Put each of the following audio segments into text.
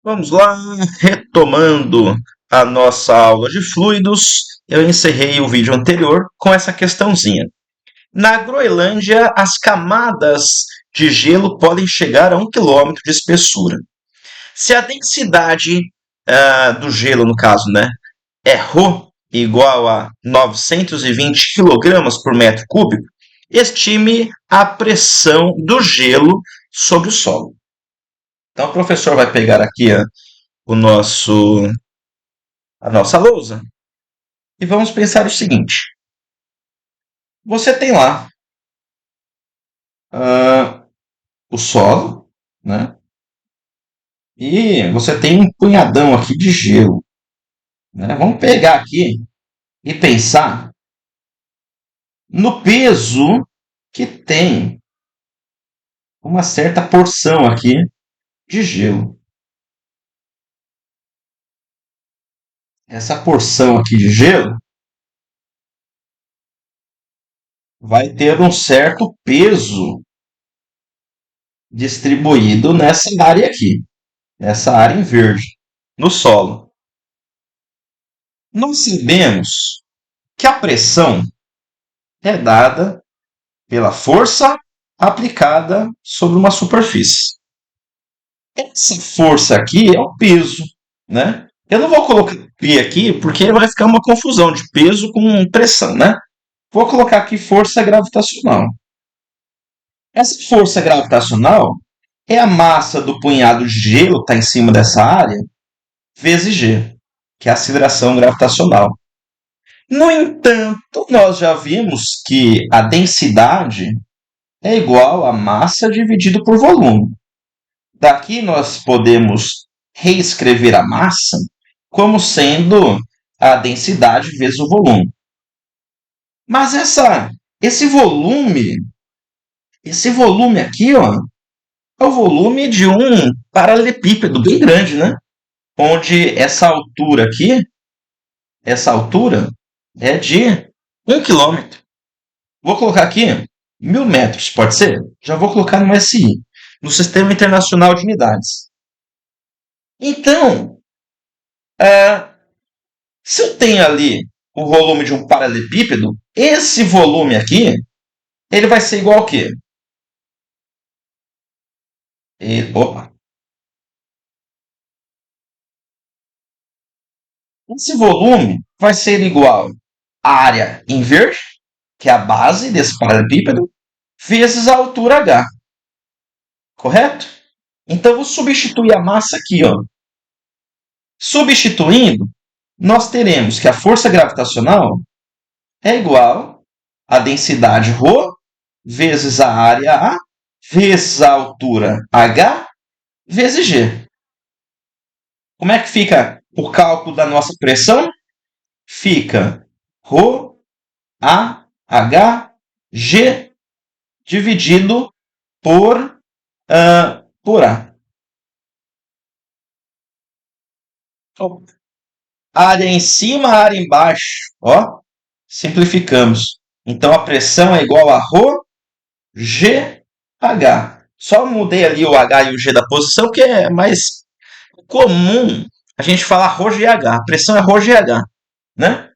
Vamos lá, retomando a nossa aula de fluidos, eu encerrei o vídeo anterior com essa questãozinha. Na Groenlândia, as camadas de gelo podem chegar a 1 quilômetro de espessura. Se a densidade do gelo, no caso, né, é ρ igual a 920 kg por metro cúbico, estime a pressão do gelo sobre o solo. Então, o professor vai pegar aqui o nosso a nossa lousa. E vamos pensar o seguinte: você tem lá ah, o solo, né? E você tem um punhadão aqui de gelo, né? Vamos pegar aqui e pensar no peso que tem uma certa porção aqui de gelo. Essa porção aqui de gelo vai ter um certo peso distribuído nessa área aqui, nessa área em verde, no solo. Nós sabemos que a pressão é dada pela força aplicada sobre uma superfície. Essa força aqui é o peso, né? Eu não vou colocar P aqui porque vai ficar uma confusão de peso com pressão, né? Vou colocar aqui força gravitacional. Essa força gravitacional é a massa do punhado de gelo que está em cima dessa área vezes g, que é a aceleração gravitacional. No entanto, nós já vimos que a densidade é igual a massa dividido por volume. Daqui nós podemos reescrever a massa como sendo a densidade vezes o volume. Mas esse volume aqui, ó, é o volume de um paralelepípedo bem grande, né? Onde essa altura é de 1 quilômetro. Vou colocar aqui 1.000 metros, pode ser? Já vou colocar no SI, no Sistema Internacional de Unidades. Então, se eu tenho ali o volume de um paralelepípedo, esse volume aqui, ele vai ser igual ao quê? Opa! Esse volume vai ser igual à área em verde, que é a base desse paralelepípedo, vezes a altura h. Correto? Então, eu vou substituir a massa aqui, ó. Substituindo, nós teremos que a força gravitacional é igual à densidade ρ vezes a área A vezes a altura h vezes g. Como é que fica o cálculo da nossa pressão? Fica ρ A H G dividido por A. Área em cima, área embaixo. Ó, simplificamos. Então a pressão é igual a ρ G H. Só mudei ali o H e o G da posição, que é mais comum a gente falar ρGH. A pressão é ρGH, né?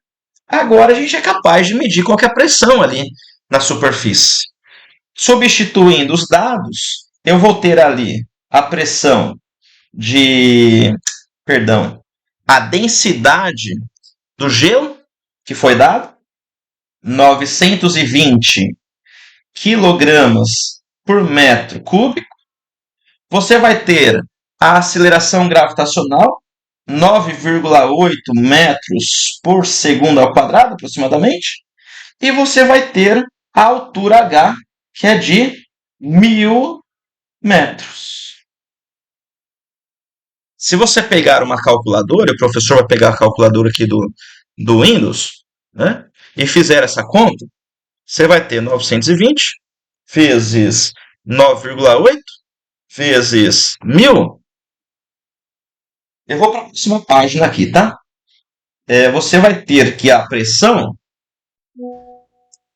Agora a gente é capaz de medir qual que é a pressão ali na superfície. Substituindo os dados, eu vou ter ali a pressão perdão, a densidade do gelo que foi dado, 920 quilogramas por metro cúbico. Você vai ter a aceleração gravitacional, 9,8 metros por segundo ao quadrado, aproximadamente. E você vai ter a altura h, que é de 1.000 metros. Se você pegar uma calculadora, o professor vai pegar a calculadora aqui do Windows, né? E fizer essa conta, você vai ter 920 vezes 9,8 vezes 1.000. Eu vou para a próxima página aqui, tá? Você vai ter que a pressão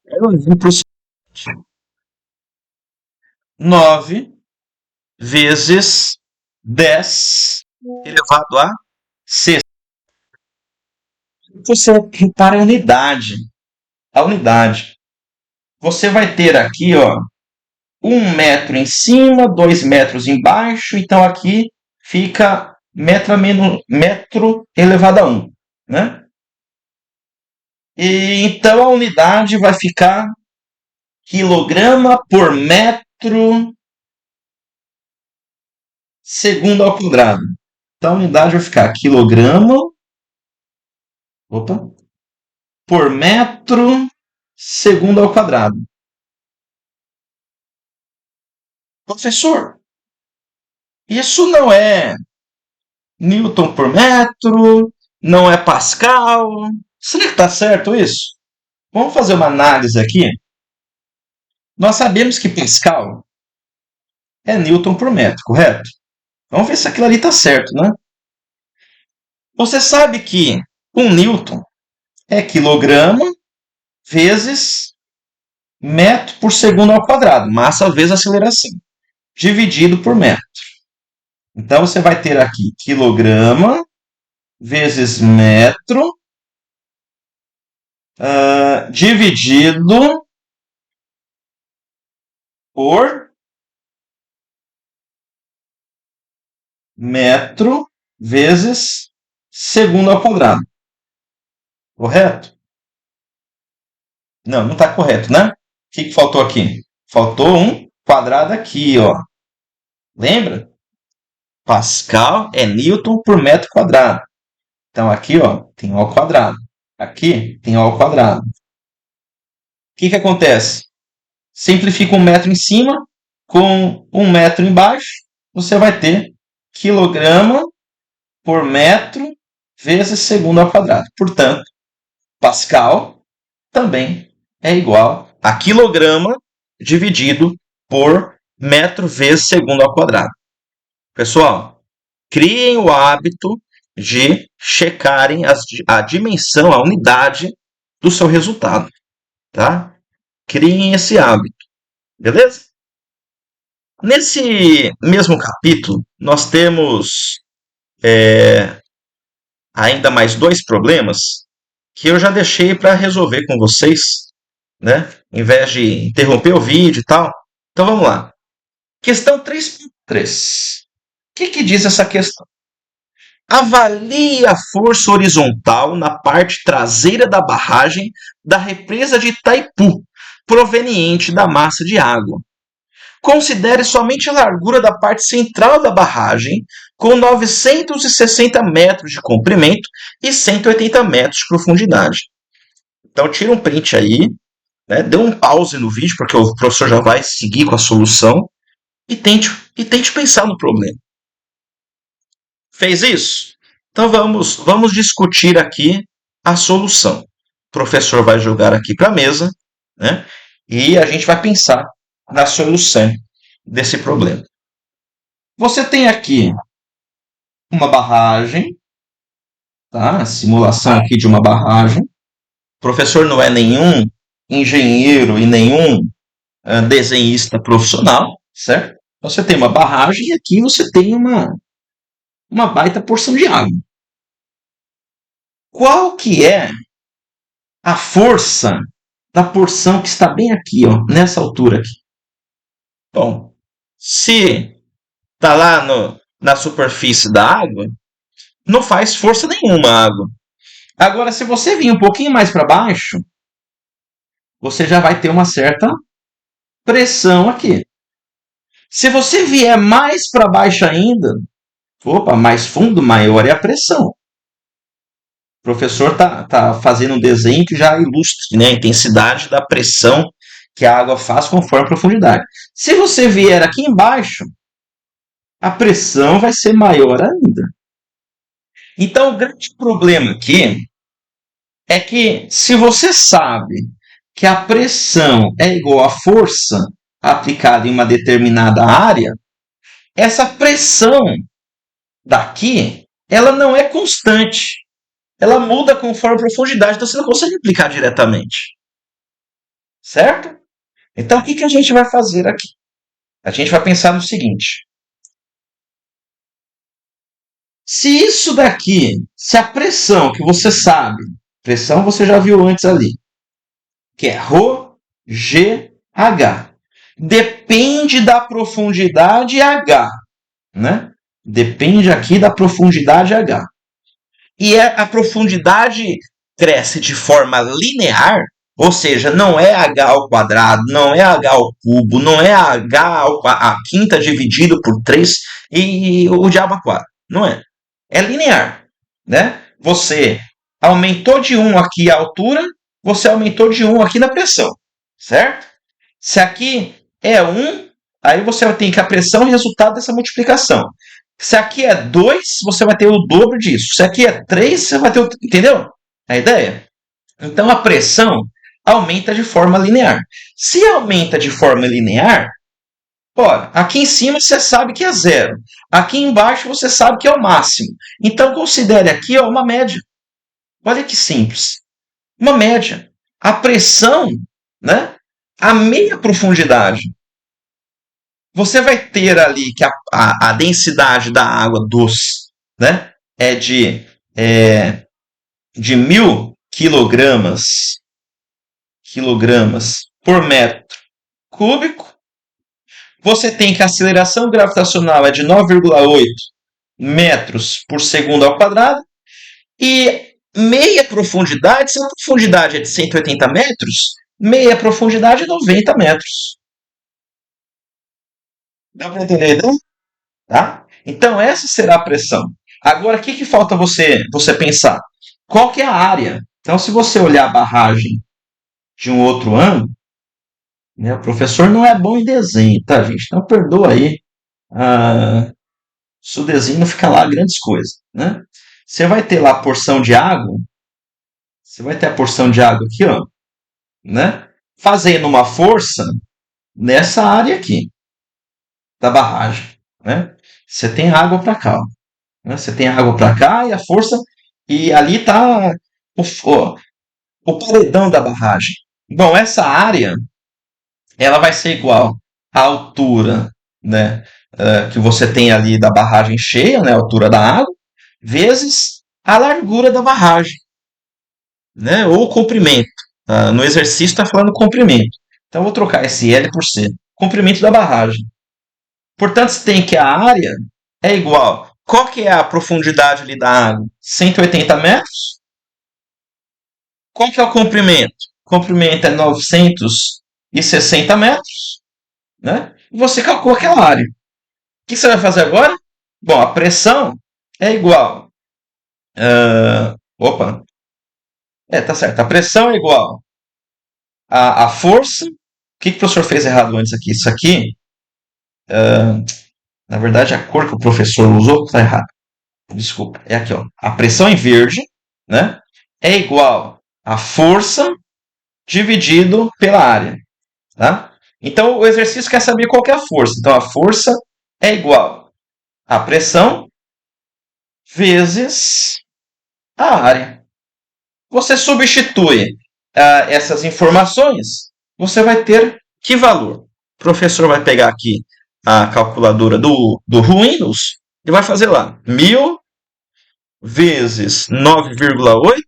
é 9 vezes 10 elevado a sexta. Você repara a unidade. A unidade. Você vai ter aqui, ó, 1 metro em cima, 2 metros embaixo, então aqui fica metro a menos metro elevado a 1, né? E então a unidade vai ficar quilograma por metro segundo ao quadrado. Então a unidade vai ficar quilograma, opa, por metro segundo ao quadrado. Professor, isso não é Newton por metro, não é Pascal. Será que está certo isso? Vamos fazer uma análise aqui. Nós sabemos que Pascal é Newton por metro, correto? Vamos ver se aquilo ali está certo, né? Você sabe que 1 Newton é quilograma vezes metro por segundo ao quadrado, massa vezes aceleração, dividido por metro. Então você vai ter aqui quilograma vezes metro dividido por metro vezes segundo ao quadrado. Correto? Não, não está correto, né? O que faltou aqui? Faltou um quadrado aqui, ó. Lembra? Pascal é Newton por metro quadrado. Então aqui, ó, tem O ao quadrado. Aqui tem O ao quadrado. O que acontece? Simplifica 1 metro em cima com 1 metro embaixo. Você vai ter quilograma por metro vezes segundo ao quadrado. Portanto, Pascal também é igual a quilograma dividido por metro vezes segundo ao quadrado. Pessoal, criem o hábito de checarem a dimensão, a unidade do seu resultado, tá? Criem esse hábito, beleza? Nesse mesmo capítulo, nós temos ainda mais 2 problemas que eu já deixei para resolver com vocês, né? Em vez de interromper o vídeo e tal. Então vamos lá. Questão 3.3. O que diz essa questão? Avalie a força horizontal na parte traseira da barragem da represa de Itaipu, proveniente da massa de água. Considere somente a largura da parte central da barragem, com 960 metros de comprimento e 180 metros de profundidade. Então, tira um print aí, né? Dê um pause no vídeo, porque o professor já vai seguir com a solução, e tente pensar no problema. Fez isso? Então, vamos discutir aqui a solução. O professor vai jogar aqui para a mesa, né? E a gente vai pensar na solução desse problema. Você tem aqui uma barragem, tá? Simulação aqui de uma barragem. O professor não é nenhum engenheiro e nenhum desenhista profissional, certo? Você tem uma barragem e aqui você tem uma baita porção de água. Qual que é a força da porção que está bem aqui, ó, nessa altura aqui? Bom, se está lá na superfície da água, não faz força nenhuma a água. Agora, se você vir um pouquinho mais para baixo, você já vai ter uma certa pressão aqui. Se você vier mais para baixo ainda, mais fundo, maior é a pressão. O professor está fazendo um desenho que já ilustra, né, a intensidade da pressão que a água faz conforme a profundidade. Se você vier aqui embaixo, a pressão vai ser maior ainda. Então, o grande problema aqui é que, se você sabe que a pressão é igual à força aplicada em uma determinada área, essa pressão daqui, ela não é constante. Ela muda conforme a profundidade, então você não consegue aplicar diretamente. Certo? Então, o que a gente vai fazer aqui? A gente vai pensar no seguinte. Se isso daqui, se a pressão que você sabe, pressão você já viu antes ali, que é ρ, G, H, depende da profundidade H, né? Depende aqui da profundidade H. E a profundidade cresce de forma linear, ou seja, não é h ao quadrado, não é h ao cubo, não é h a quinta dividido por 3 e o diabo a 4. Não é. É linear, né? Você aumentou de 1 aqui a altura, você aumentou de 1 aqui na pressão, certo? Se aqui é 1, aí você tem que a pressão é resultado dessa multiplicação. Se aqui é 2, você vai ter o dobro disso. Se aqui é 3, você vai ter o... Entendeu a ideia? Então, a pressão aumenta de forma linear. Se aumenta de forma linear, ora, aqui em cima você sabe que é zero. Aqui embaixo você sabe que é o máximo. Então, considere aqui ó, uma média. Olha que simples. Uma média. A pressão, né? A meia profundidade. Você vai ter ali que a densidade da água doce, né, de 1.000 quilogramas por metro cúbico. Você tem que a aceleração gravitacional é de 9,8 metros por segundo ao quadrado. E meia profundidade, se a profundidade é de 180 metros, meia profundidade é 90 metros. Dá para entender a ideia? Tá? Então, essa será a pressão. Agora, o que falta você pensar? Qual que é a área? Então, se você olhar a barragem de um outro ângulo, né, o professor não é bom em desenho, tá, gente? Então, perdoa aí se o desenho não fica lá grandes coisas. Né? Você vai ter lá a porção de água, você vai ter a porção de água aqui, ó, né? Fazendo uma força nessa área aqui da barragem. Né? Você tem água para cá, ó. Né? Você tem água para cá e a força. E ali está o paredão da barragem. Bom, essa área ela vai ser igual à altura, né, que você tem ali da barragem cheia, né, a altura da água, vezes a largura da barragem, né, ou o comprimento. No exercício está falando comprimento. Então, vou trocar esse L por C. Comprimento da barragem. Portanto, você tem que a área é igual. Qual que é a profundidade ali da água? 180 metros. Qual que é o comprimento? O comprimento é 960 metros. Né? E você calcula aquela área. O que você vai fazer agora? Bom, a pressão é igual. Opa. Tá certo. A pressão é igual à força. O que o professor fez errado antes aqui? Isso aqui, na verdade, a cor que o professor usou está errada. Desculpa. É aqui, ó. A pressão em verde, né, é igual à força dividido pela área. Tá? Então, o exercício quer saber qual que é a força. Então, a força é igual à pressão vezes a área. Você substitui essas informações, você vai ter que valor? O professor vai pegar aqui a calculadora do Windows e vai fazer lá 1.000 vezes 9,8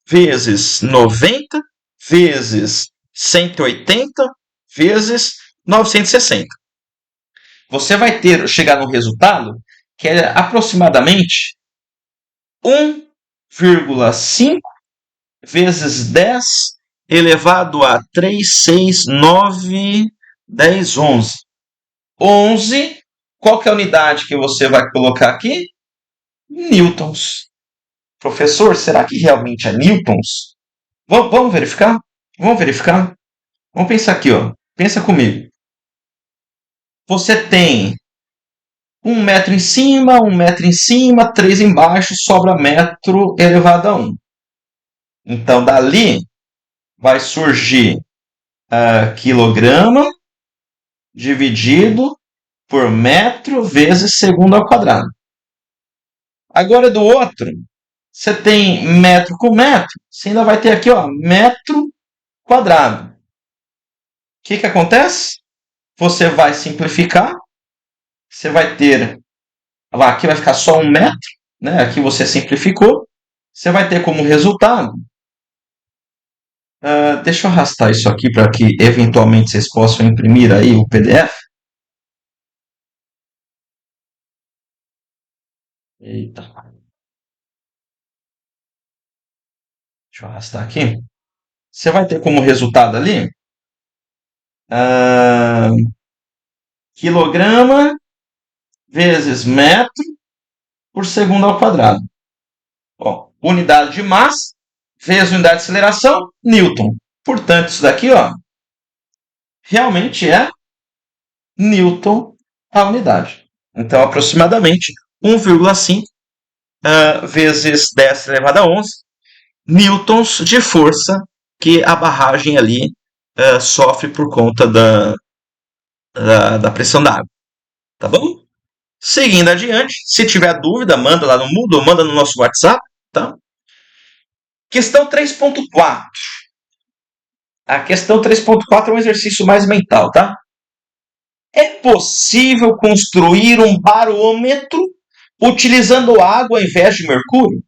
vezes 90 vezes 180 vezes 960. Você vai chegar no resultado que é aproximadamente 1,5 vezes 10 elevado a 3, 6, 9, 10, 11. 11, qual que é a unidade que você vai colocar aqui? Newtons. Professor, será que realmente é newtons? Vamos verificar? Vamos verificar? Vamos pensar aqui, ó. Pensa comigo. Você tem 1 metro em cima, 3 embaixo, sobra metro elevado a 1. Então, dali vai surgir quilograma dividido por metro vezes segundo ao quadrado. Agora, do outro, você tem metro com metro, você ainda vai ter aqui, ó, metro quadrado. O que acontece? Você vai simplificar, você vai ter, aqui vai ficar só 1 metro, né? Aqui você simplificou. Você vai ter como resultado. Deixa eu arrastar isso aqui para que eventualmente vocês possam imprimir aí o PDF. Eita, deixa eu arrastar aqui. Você vai ter como resultado ali ah, quilograma vezes metro por segundo ao quadrado. Ó, unidade de massa vezes unidade de aceleração, Newton. Portanto, isso daqui, ó, realmente é Newton a unidade. Então, aproximadamente 1,5 vezes 10 elevado a 11 newtons de força que a barragem ali sofre por conta da pressão da água. Tá bom? Seguindo adiante, se tiver dúvida, manda lá no Moodle, manda no nosso WhatsApp. Tá? Questão 3.4. A questão 3.4 é um exercício mais mental, tá? É possível construir um barômetro utilizando água ao invés de mercúrio?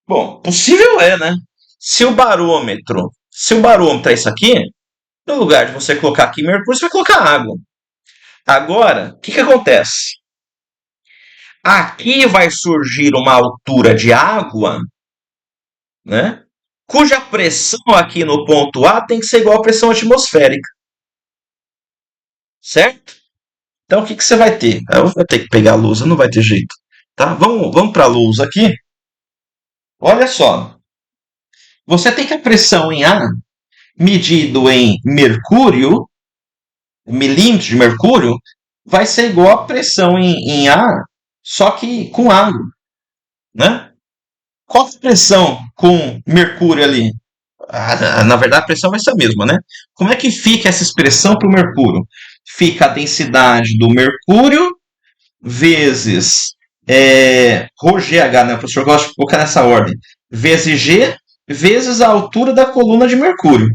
Bom, possível é, né? Se o barômetro é isso aqui, no lugar de você colocar aqui mercúrio, você vai colocar água. Agora, o que acontece? Aqui vai surgir uma altura de água, né? Cuja pressão aqui no ponto A tem que ser igual à pressão atmosférica. Certo? Então, o que você vai ter? Eu vou ter que pegar a lousa, não vai ter jeito. Tá? Vamos para a lousa aqui. Olha só. Você tem que a pressão em A, medido em mercúrio, milímetros de mercúrio, vai ser igual a pressão em A, só que com água. Né? Qual a pressão com mercúrio ali? Na verdade, a pressão vai ser a mesma, né? Como é que fica essa expressão para o mercúrio? Fica a densidade do mercúrio vezes ρGH, né? O professor gosta de colocar nessa ordem, vezes G, vezes a altura da coluna de mercúrio.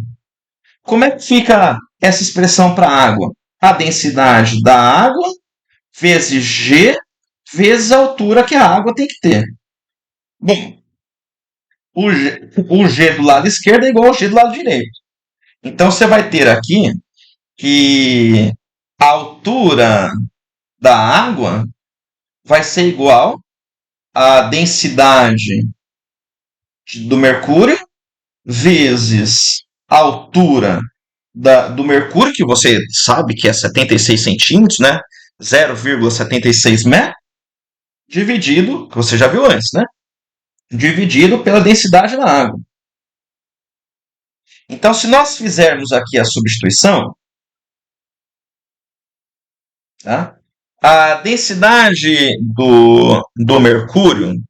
Como é que fica essa expressão para a água? A densidade da água vezes G vezes a altura que a água tem que ter. Bom, o G do lado esquerdo é igual ao G do lado direito. Então você vai ter aqui que a altura da água vai ser igual à densidade do mercúrio vezes a altura do mercúrio, que você sabe que é 76 centímetros, né? 0,76 metros, dividido, que você já viu antes, né? Dividido pela densidade da água. Então, se nós fizermos aqui a substituição, tá? A densidade do mercúrio,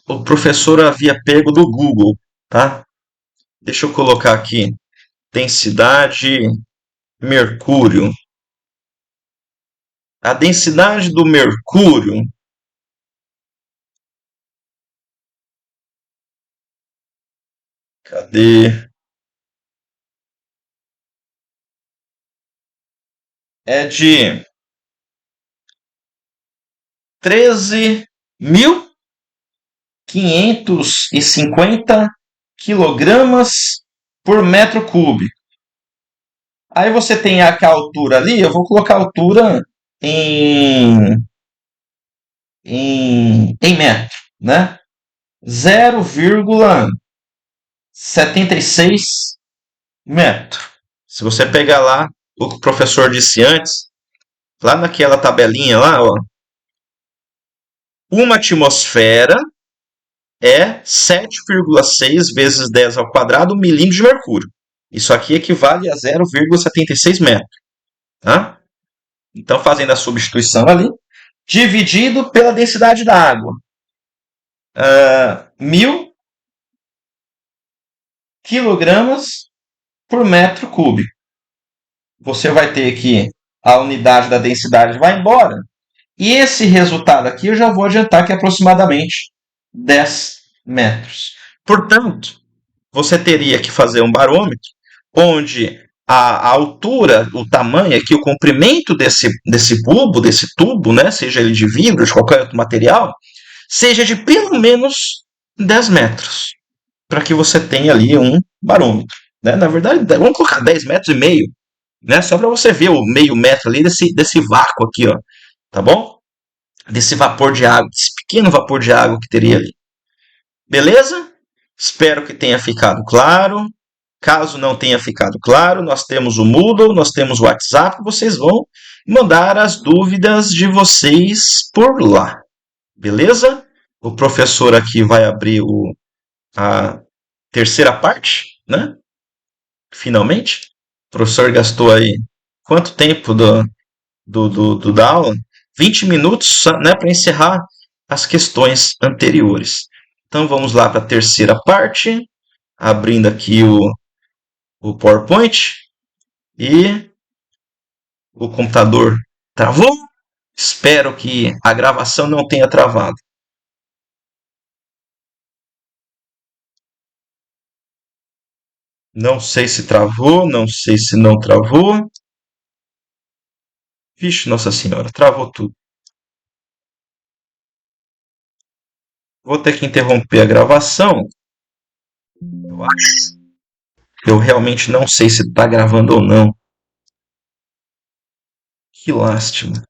o professor havia pego do Google, tá? Deixa eu colocar aqui, densidade mercúrio. A densidade do mercúrio, cadê? É de 13.550 quilogramas por metro cúbico. Aí você tem a altura ali, eu vou colocar a altura em metro, né? 0,76 metro. Se você pegar lá o que o professor disse antes, lá naquela tabelinha lá, ó, uma atmosfera é 7,6 vezes 10 ao quadrado milímetros de mercúrio. Isso aqui equivale a 0,76 metros. Tá? Então, fazendo a substituição ali, dividido pela densidade da água. 1.000 quilogramas por metro cúbico. Você vai ter que a unidade da densidade vai embora. E esse resultado aqui eu já vou adiantar que é aproximadamente 10 metros. Portanto, você teria que fazer um barômetro onde a altura, o tamanho aqui, o comprimento desse bulbo, desse tubo, né, seja ele de vidro, de qualquer outro material, seja de pelo menos 10 metros, para que você tenha ali um barômetro. Né? Na verdade, vamos colocar 10 metros e meio, né? Só para você ver o meio metro ali desse vácuo aqui, ó, tá bom? Desse vapor de água, desse pequeno vapor de água que teria ali. Beleza? Espero que tenha ficado claro. Caso não tenha ficado claro, nós temos o Moodle, nós temos o WhatsApp, vocês vão mandar as dúvidas de vocês por lá. Beleza? O professor aqui vai abrir a terceira parte, né? Finalmente. O professor gastou aí quanto tempo da aula? 20 minutos, né, para encerrar as questões anteriores. Então vamos lá para a terceira parte, abrindo aqui o PowerPoint e o computador travou. Espero que a gravação não tenha travado. Não sei se travou, não sei se não travou. Vixe, Nossa Senhora, travou tudo. Vou ter que interromper a gravação. Eu acho. Eu realmente não sei se está gravando ou não. Que lástima.